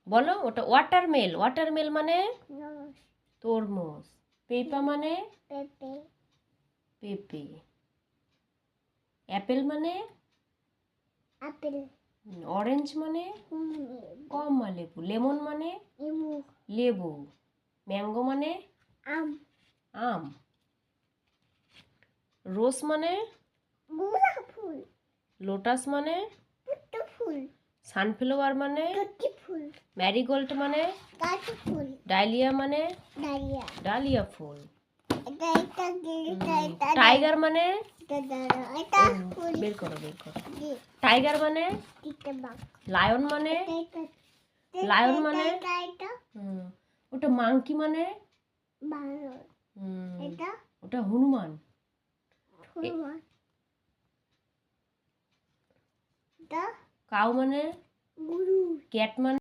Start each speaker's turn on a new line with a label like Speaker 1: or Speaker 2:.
Speaker 1: বলো ওটা ওয়াটারমেল। ওয়াটারমেল মানে তরমুজ। পেঁপা মানে পেঁপে। অ্যাপেল মানে অরেঞ্জ মানে কমলা লেবু। লেমন মানে লেবু। ম্যাঙ্গো মানে আম। রোজ মানে লোটাস মানে সানফ্লাওয়ার মানে ম্যারিগোল্ড মানে ডালিয়া মানে ডালিয়া ফুল। টাইগার মানে বের করো বের করো। টাইগার মানে লায়ন মানে ওটা মাংকি মানে ওটা হনুমান। কাউ মানে ক্যাট মানে